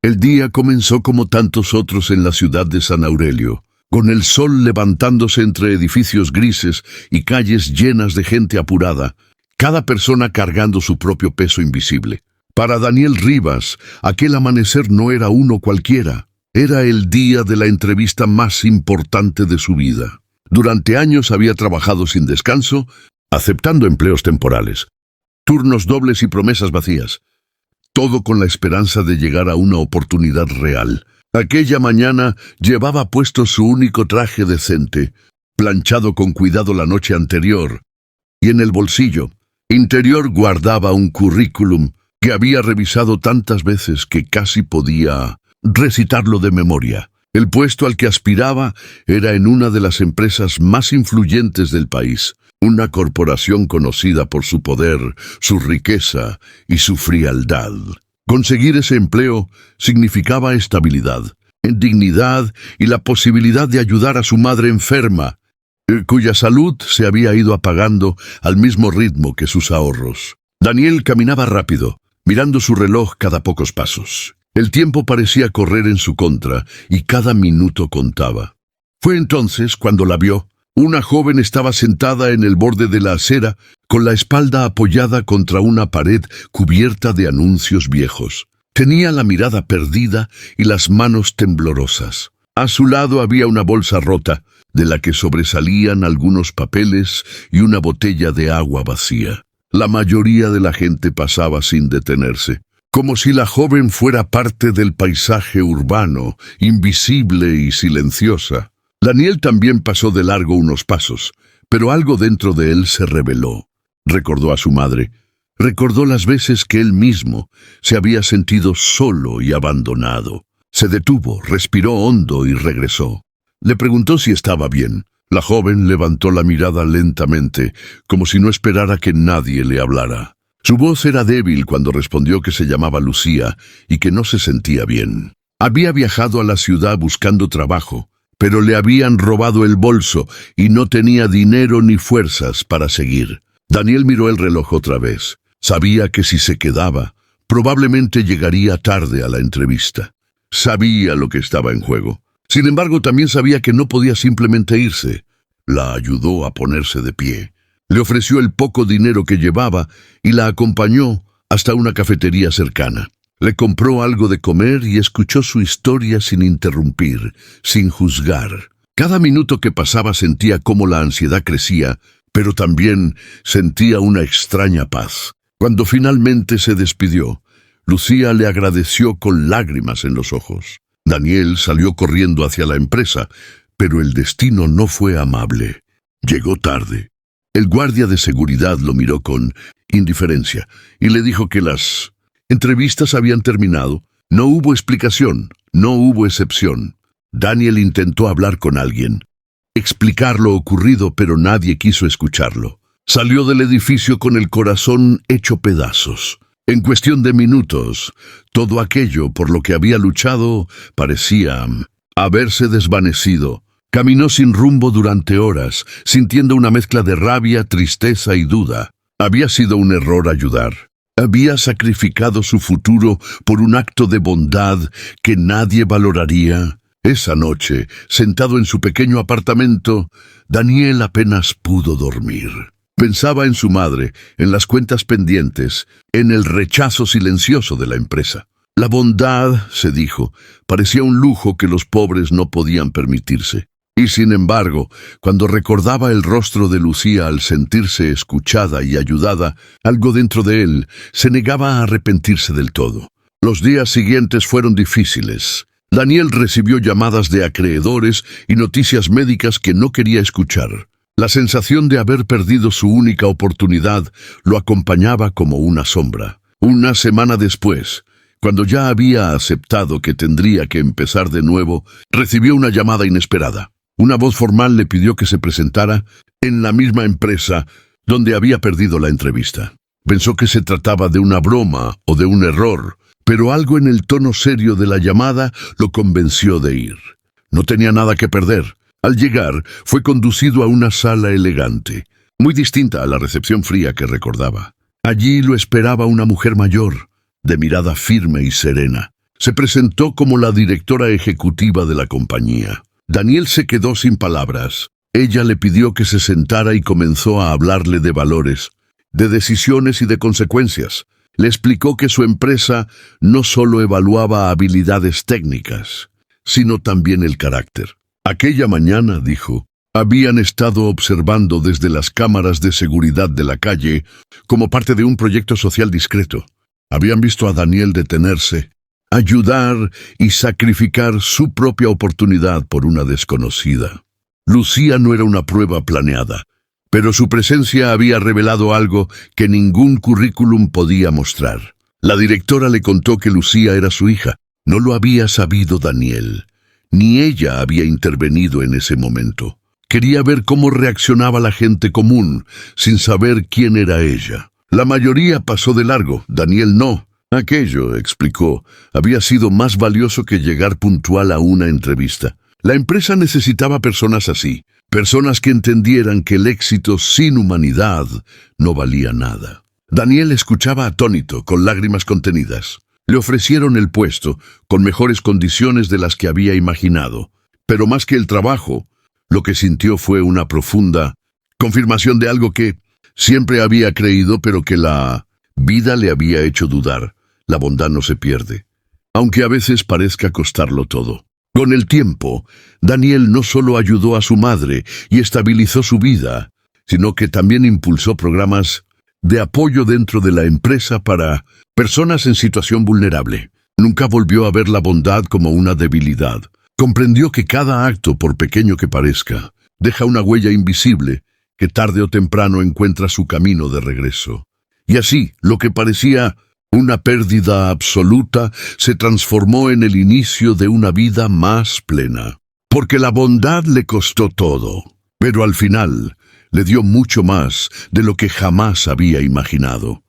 El día comenzó como tantos otros en la ciudad de San Aurelio, con el sol levantándose entre edificios grises y calles llenas de gente apurada, cada persona cargando su propio peso invisible. Para Daniel Rivas, aquel amanecer no era uno cualquiera, era el día de la entrevista más importante de su vida. Durante años había trabajado sin descanso, aceptando empleos temporales, turnos dobles y promesas vacías, todo con la esperanza de llegar a una oportunidad real. Aquella mañana llevaba puesto su único traje decente, planchado con cuidado la noche anterior, y en el bolsillo interior guardaba un currículum que había revisado tantas veces que casi podía recitarlo de memoria. El puesto al que aspiraba era en una de las empresas más influyentes del país, una corporación conocida por su poder, su riqueza y su frialdad. Conseguir ese empleo significaba estabilidad, dignidad y la posibilidad de ayudar a su madre enferma, cuya salud se había ido apagando al mismo ritmo que sus ahorros. Daniel caminaba rápido, mirando su reloj cada pocos pasos. El tiempo parecía correr en su contra y cada minuto contaba. Fue entonces cuando la vio. Una joven estaba sentada en el borde de la acera, con la espalda apoyada contra una pared cubierta de anuncios viejos. Tenía la mirada perdida y las manos temblorosas. A su lado había una bolsa rota, de la que sobresalían algunos papeles y una botella de agua vacía. La mayoría de la gente pasaba sin detenerse, como si la joven fuera parte del paisaje urbano, invisible y silenciosa. Daniel también pasó de largo unos pasos, pero algo dentro de él se rebeló. Recordó a su madre. Recordó las veces que él mismo se había sentido solo y abandonado. Se detuvo, respiró hondo y regresó. Le preguntó si estaba bien. La joven levantó la mirada lentamente, como si no esperara que nadie le hablara. Su voz era débil cuando respondió que se llamaba Lucía y que no se sentía bien. Había viajado a la ciudad buscando trabajo, pero le habían robado el bolso y no tenía dinero ni fuerzas para seguir. Daniel miró el reloj otra vez. Sabía que si se quedaba, probablemente llegaría tarde a la entrevista. Sabía lo que estaba en juego. Sin embargo, también sabía que no podía simplemente irse. La ayudó a ponerse de pie. Le ofreció el poco dinero que llevaba y la acompañó hasta una cafetería cercana. Le compró algo de comer y escuchó su historia sin interrumpir, sin juzgar. Cada minuto que pasaba sentía cómo la ansiedad crecía, pero también sentía una extraña paz. Cuando finalmente se despidió, Lucía le agradeció con lágrimas en los ojos. Daniel salió corriendo hacia la empresa, pero el destino no fue amable. Llegó tarde. El guardia de seguridad lo miró con indiferencia y le dijo que las entrevistas habían terminado. No hubo explicación, no hubo excepción. Daniel intentó hablar con alguien, explicar lo ocurrido, pero nadie quiso escucharlo. Salió del edificio con el corazón hecho pedazos. En cuestión de minutos, todo aquello por lo que había luchado parecía haberse desvanecido. Caminó sin rumbo durante horas, sintiendo una mezcla de rabia, tristeza y duda. Había sido un error ayudar. Había sacrificado su futuro por un acto de bondad que nadie valoraría. Esa noche, sentado en su pequeño apartamento, Daniel apenas pudo dormir. Pensaba en su madre, en las cuentas pendientes, en el rechazo silencioso de la empresa. La bondad, se dijo, parecía un lujo que los pobres no podían permitirse. Y sin embargo, cuando recordaba el rostro de Lucía al sentirse escuchada y ayudada, algo dentro de él se negaba a arrepentirse del todo. Los días siguientes fueron difíciles. Daniel recibió llamadas de acreedores y noticias médicas que no quería escuchar. La sensación de haber perdido su única oportunidad lo acompañaba como una sombra. Una semana después, cuando ya había aceptado que tendría que empezar de nuevo, recibió una llamada inesperada. Una voz formal le pidió que se presentara en la misma empresa donde había perdido la entrevista. Pensó que se trataba de una broma o de un error, pero algo en el tono serio de la llamada lo convenció de ir. No tenía nada que perder. Al llegar, fue conducido a una sala elegante, muy distinta a la recepción fría que recordaba. Allí lo esperaba una mujer mayor, de mirada firme y serena. Se presentó como la directora ejecutiva de la compañía. Daniel se quedó sin palabras. Ella le pidió que se sentara y comenzó a hablarle de valores, de decisiones y de consecuencias. Le explicó que su empresa no solo evaluaba habilidades técnicas, sino también el carácter. Aquella mañana, dijo, habían estado observando desde las cámaras de seguridad de la calle como parte de un proyecto social discreto. Habían visto a Daniel detenerse, ayudar y sacrificar su propia oportunidad por una desconocida. Lucía no era una prueba planeada, pero su presencia había revelado algo que ningún currículum podía mostrar. La directora le contó que Lucía era su hija. No lo había sabido Daniel, ni ella había intervenido en ese momento. Quería ver cómo reaccionaba la gente común, sin saber quién era ella. La mayoría pasó de largo, Daniel no. Aquello, explicó, había sido más valioso que llegar puntual a una entrevista. La empresa necesitaba personas así, personas que entendieran que el éxito sin humanidad no valía nada. Daniel escuchaba atónito, con lágrimas contenidas. Le ofrecieron el puesto, con mejores condiciones de las que había imaginado. Pero más que el trabajo, lo que sintió fue una profunda confirmación de algo que siempre había creído, pero que la vida le había hecho dudar. La bondad no se pierde, aunque a veces parezca costarlo todo. Con el tiempo, Daniel no solo ayudó a su madre y estabilizó su vida, sino que también impulsó programas de apoyo dentro de la empresa para personas en situación vulnerable. Nunca volvió a ver la bondad como una debilidad. Comprendió que cada acto, por pequeño que parezca, deja una huella invisible que tarde o temprano encuentra su camino de regreso. Y así, lo que parecía una pérdida absoluta se transformó en el inicio de una vida más plena. Porque la bondad le costó todo, pero al final le dio mucho más de lo que jamás había imaginado.